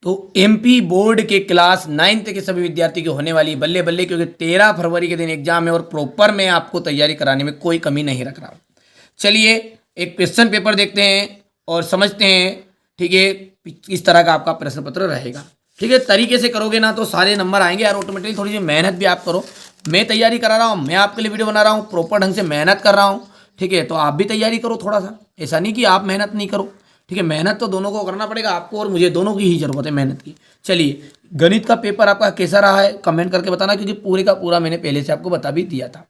तो MP board के class 9th के सभी विद्यार्थी की होने वाली बल्ले बल्ले, क्योंकि 13 फरवरी के दिन एग्जाम है और प्रॉपर मैं आपको तैयारी कराने में कोई कमी नहीं रख रहा हूँ। चलिए एक क्वेश्चन पेपर देखते हैं और समझते हैं, ठीक है, इस तरह का आपका प्रश्न पत्र रहेगा। ठीक है, तरीके से करोगे ना तो सारे नंबर आएंगे यार ऑटोमेटिकली। थोड़ी सी मेहनत भी आप करो, मैं तैयारी करा रहा हूँ, मैं आपके लिए वीडियो बना रहा हूँ, प्रॉपर ढंग से मेहनत कर रहा हूँ। ठीक है, तो आप भी तैयारी करो थोड़ा सा, ऐसा नहीं कि आप मेहनत नहीं करो। ठीक है, मेहनत तो दोनों को करना पड़ेगा, आपको और मुझे, दोनों की ही जरूरत है मेहनत की। चलिए गणित का पेपर आपका कैसा रहा है कमेंट करके बताना, क्योंकि पूरे का पूरा मैंने पहले से आपको बता भी दिया था।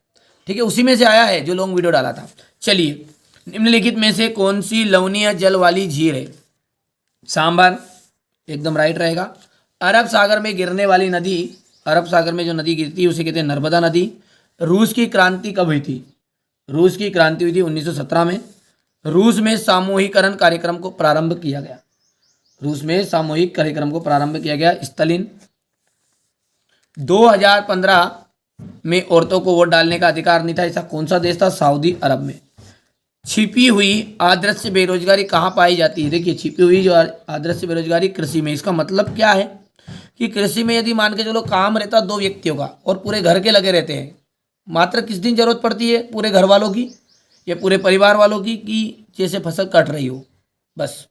ठीक है, उसी में से आया है जो लॉन्ग वीडियो डाला था। चलिए, निम्नलिखित में से कौन सी लवणीय जल वाली झील है? सांबर एकदम राइट रहेगा। अरब सागर में गिरने वाली नदी, अरब सागर में जो नदी गिरती है उसे कहते हैं नर्मदा नदी। रूस की क्रांति कब हुई थी? रूस की क्रांति हुई थी 1917 में। रूस में सामूहिकरण कार्यक्रम को प्रारंभ किया गया, रूस में सामूहिक कार्यक्रम को प्रारंभ किया गया स्टालिन। 2015 में औरतों को वोट डालने का अधिकार नहीं था, ऐसा कौन सा देश था? सऊदी अरब में। छिपी हुई अदृश्य बेरोजगारी कहाँ पाई जाती है? देखिए, छिपी हुई जो अदृश्य बेरोजगारी कृषि में। इसका मतलब क्या है कि कृषि में यदि मान के चलो काम रहता 2 व्यक्तियों का और पूरे घर के लगे रहते हैं, मात्र किस दिन जरूरत पड़ती है पूरे घर वालों की या पूरे परिवार वालों की कि जैसे फसल कट रही हो, बस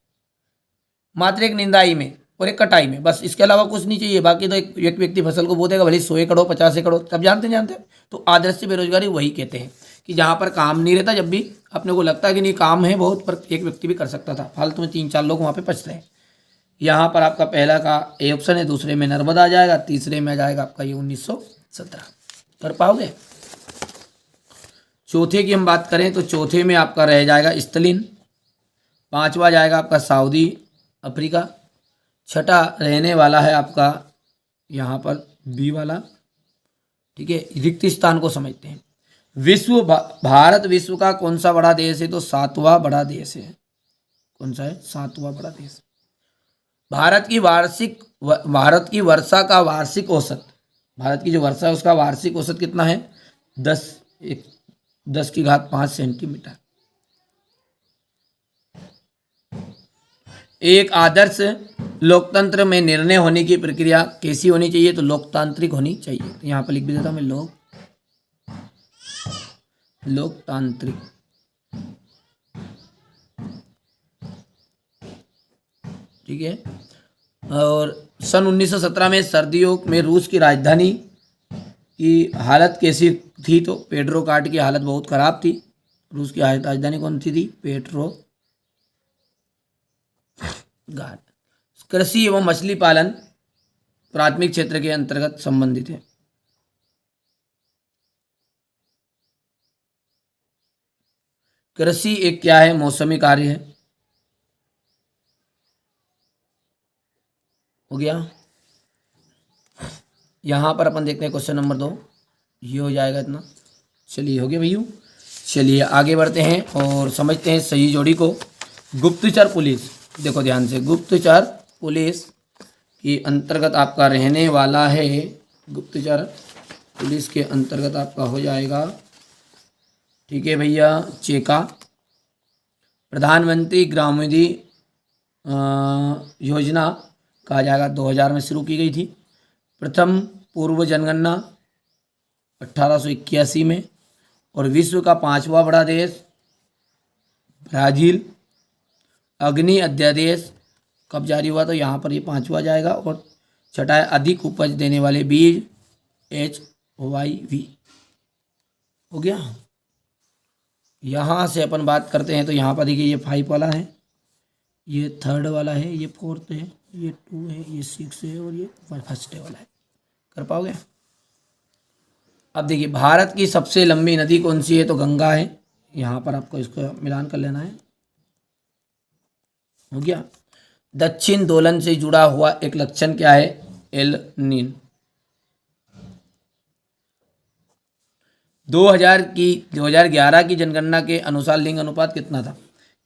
मात्र एक निंदाई में और एक कटाई में, बस इसके अलावा कुछ नहीं चाहिए। बाकी तो एक व्यक्ति फसल को बो देगा, भले 100 एकड़ 50 एकड़, तब जानते हैं। तो आदर्श बेरोजगारी वही कहते हैं कि जहाँ पर काम नहीं रहता, जब भी अपने को लगता है कि नहीं काम है बहुत, पर एक व्यक्ति भी कर सकता था, फालतू में 3-4 लोग वहाँ पे पचते हैं। यहाँ पर आपका पहला का ए ऑप्शन है, दूसरे में नर्मदा आ जाएगा, तीसरे में आ जाएगा आपका ये 1917। कर पाओगे? चौथे की हम बात करें तो चौथे में आपका रह जाएगा स्टालिन। 5वां जाएगा आपका सऊदी अफ्रीका। छठा रहने वाला है आपका यहाँ पर बी वाला। ठीक है, रिक्त स्थान को समझते हैं। भारत विश्व का कौन सा बड़ा देश है? तो 7वां बड़ा देश है। कौन सा है? 7वां बड़ा देश। भारत की वर्षा का वार्षिक औसत, भारत की जो वर्षा है उसका वार्षिक औसत कितना है? 10⁵ सेंटीमीटर। एक आदर्श लोकतंत्र में निर्णय होने की प्रक्रिया कैसी होनी चाहिए? तो लोकतांत्रिक होनी चाहिए। तो यहाँ पर लिख भी देता हूँ मैं, लोकतांत्रिक। ठीक है, और सन 1917 में सर्दियों में रूस की राजधानी की हालत कैसी थी? तो पेट्रोग्राड की हालत बहुत खराब थी। रूस की राजधानी कौन सी थी? पेट्रोग्राड। कृषि एवं मछली पालन प्राथमिक क्षेत्र के अंतर्गत संबंधित है। कृषि एक क्या है? मौसमी कार्य है। हो गया। यहाँ पर अपन देखते हैं क्वेश्चन नंबर 2, ये हो जाएगा इतना। चलिए हो गया भैया। चलिए आगे बढ़ते हैं और समझते हैं सही जोड़ी को। गुप्तचर पुलिस, देखो ध्यान से, गुप्तचर पुलिस के अंतर्गत आपका रहने वाला है, गुप्तचर पुलिस के अंतर्गत आपका हो जाएगा, ठीक है भैया, चेका। प्रधानमंत्री ग्रामोद्योग योजना कहा जाएगा 2000 में शुरू की गई थी। प्रथम पूर्व जनगणना 1881 में। और विश्व का 5वां बड़ा देश ब्राज़ील। अग्नि अध्यादेश कब जारी हुआ? तो यहाँ पर ये 5वां जाएगा। और छठा है अधिक उपज देने वाले बीज, HYV। हो गया। यहाँ से अपन बात करते हैं तो यहाँ पर देखिए, ये 5 वाला है, ये 3rd वाला है, ये 4th है, ये 2 है, ये 6 है और ये 1st वाला है। कर पाओगे? अब देखिए, भारत की सबसे लंबी नदी कौन सी है? तो गंगा है। यहाँ पर आपको इसको मिलान कर लेना है। हो गया। दक्षिण दोलन से जुड़ा हुआ एक लक्षण क्या है? एल नीन। 2011 की जनगणना के अनुसार लिंग अनुपात कितना था?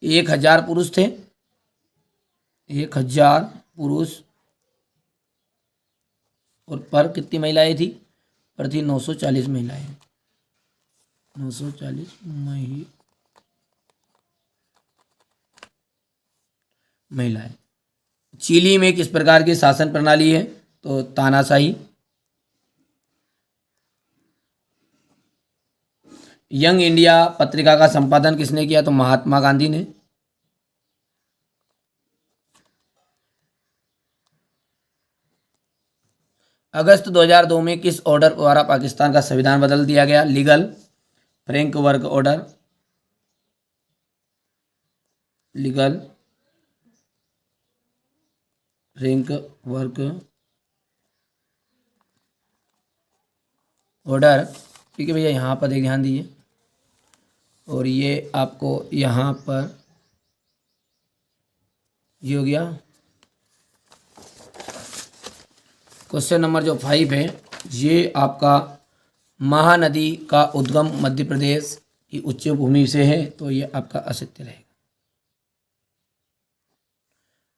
1000 पुरुष थे, 1000 पुरुष, और पर कितनी महिलाएं थी? पर थी 940 महिलाएं, 940 महिलाएं। चिली में किस प्रकार की शासन प्रणाली है? तो तानाशाही। यंग इंडिया पत्रिका का संपादन किसने किया? तो महात्मा गांधी ने। अगस्त 2002 में किस ऑर्डर द्वारा पाकिस्तान का संविधान बदल दिया गया? Legal framework order. Legal framework order. ठीक है भैया, यहाँ पर एक ध्यान दीजिए, और ये आपको यहाँ पर ये हो गया। क्वेश्चन नंबर जो 5 है, ये आपका महानदी का उद्गम मध्य प्रदेश की उच्च भूमि से है, तो ये आपका असत्य रहेगा।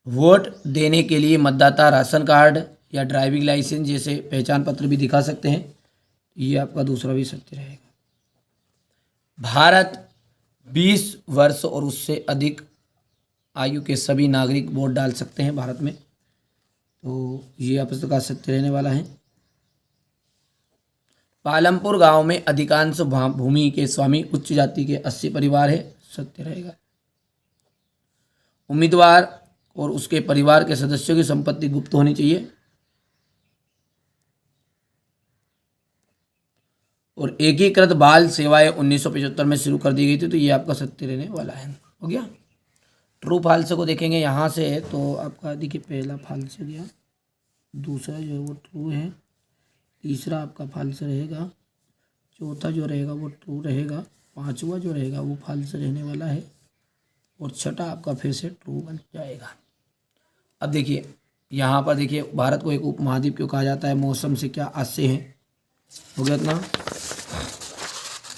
वोट देने के लिए मतदाता राशन कार्ड या ड्राइविंग लाइसेंस जैसे पहचान पत्र भी दिखा सकते हैं, ये आपका दूसरा भी सत्य रहेगा। भारत 20 वर्ष और उससे अधिक आयु के सभी नागरिक वोट डाल सकते हैं भारत में, तो ये आपका सत्य रहने वाला है। पालमपुर गांव में अधिकांश भूमि के स्वामी उच्च जाति के 80 परिवार है, सत्य रहेगा। उम्मीदवार और उसके परिवार के सदस्यों की संपत्ति गुप्त होनी चाहिए, और एकीकृत बाल सेवाएं 1975 में शुरू कर दी गई थी, तो ये आपका सत्य रहने वाला है। हो गया। ट्रू फाल्स को देखेंगे यहाँ से, तो आपका देखिए पहला फाल्स हो गया, दूसरा जो है वो ट्रू है, तीसरा आपका फाल्स रहेगा, चौथा जो रहेगा वो ट्रू रहेगा, पांचवा जो रहेगा वो फाल्स रहने वाला है, और छठा आपका फिर से ट्रू बन जाएगा। अब देखिए यहाँ पर देखिए, भारत को एक उपमहाद्वीप क्यों कहा जाता है? मौसम से क्या आशय है? हो गया इतना।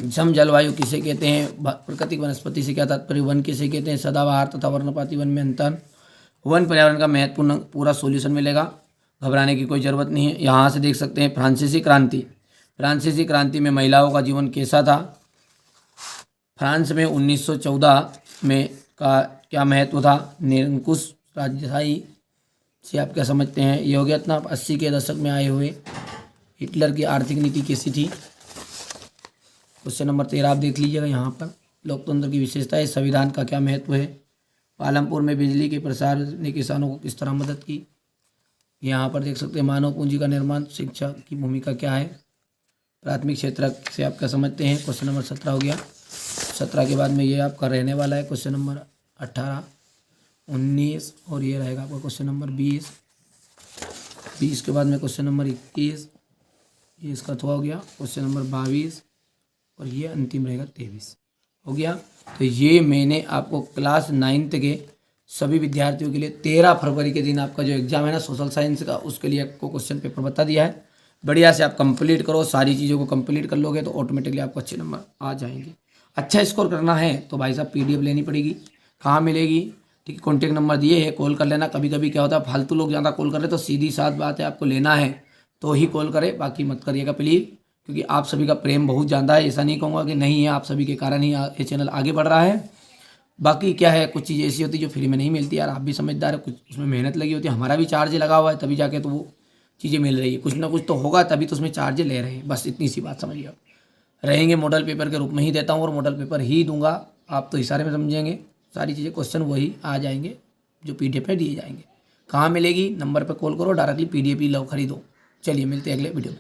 जम जलवायु किसे कहते हैं? प्राकृतिक वनस्पति से क्या तात्पर्य? वन किसे कहते हैं? सदाबहार तथा वर्णपाती वन में अंतर। वन पर्यावरण का महत्वपूर्ण पूरा सॉल्यूशन मिलेगा, घबराने की कोई ज़रूरत नहीं है। यहाँ से देख सकते हैं फ्रांसीसी क्रांति। फ्रांसीसी क्रांति में महिलाओं का जीवन कैसा था? फ्रांस में 1914 में का क्या महत्व था? निरंकुश राजशाही से आप क्या समझते हैं? ये हो गया इतना। 80 के दशक में आए हुए हिटलर की आर्थिक नीति कैसी थी? क्वेश्चन नंबर 13 आप देख लीजिएगा यहाँ पर। लोकतंत्र की विशेषताएं, संविधान का क्या महत्व है? पालमपुर में बिजली के प्रसार ने किसानों को किस तरह मदद की? यहाँ पर देख सकते हैं मानव पूंजी का निर्माण, शिक्षा की भूमिका क्या है? प्राथमिक क्षेत्र से आप क्या समझते हैं? क्वेश्चन नंबर 17 हो गया। 17 के बाद में ये आपका रहने वाला है क्वेश्चन नंबर 18, 19, और ये रहेगा आपका क्वेश्चन नंबर 20। 20 के बाद में क्वेश्चन नंबर 21, ये इसका थोड़ा हो गया क्वेश्चन नंबर 22, और ये अंतिम रहेगा 23। हो गया। तो ये मैंने आपको क्लास 9th के सभी विद्यार्थियों के लिए 13 फरवरी के दिन आपका जो एग्जाम है ना सोशल साइंस का, उसके लिए आपको क्वेश्चन पेपर बता दिया है। बढ़िया से आप कंप्लीट करो, सारी चीज़ों को कंप्लीट कर लोगे तो ऑटोमेटिकली आपको अच्छे नंबर आ जाएंगे। अच्छा स्कोर करना है तो भाई साहब PDF लेनी पड़ेगी। कहाँ मिलेगी? ठीक है, कॉन्टैक्ट नंबर दिए है, कॉल कर लेना। कभी कभी क्या होता है फालतू लोग ज़्यादा कॉल कर रहे, तो सीधी साफ बात है, आपको लेना है तो ही कॉल करें, बाकी मत करिएगा प्लीज़, क्योंकि आप सभी का प्रेम बहुत ज़्यादा है। ऐसा नहीं कहूँगा कि नहीं है, आप सभी के कारण ही ये चैनल आगे बढ़ रहा है। बाकी क्या है, कुछ चीज़ें ऐसी होती है जो फ्री में नहीं मिलती यार, आप भी समझदार है, कुछ उसमें मेहनत लगी होती है, हमारा भी चार्ज लगा हुआ है, तभी जाके तो वो चीज़ें मिल रही है। कुछ ना कुछ तो होगा तभी तो उसमें चार्ज ले रहे हैं, बस इतनी सी बात समझिए आप। रहेंगे मॉडल पेपर के रूप में ही देता हूँ, और मॉडल पेपर ही दूंगा, आप तो इशारे में समझेंगे। सारी चीज़ें क्वेश्चन वही आ जाएंगे जो PDF में दिए जाएंगे। कहाँ मिलेगी? नंबर पर कॉल करो, डायरेक्टली PDF ही लो, खरीदो। चलिए मिलते हैं अगले वीडियो में।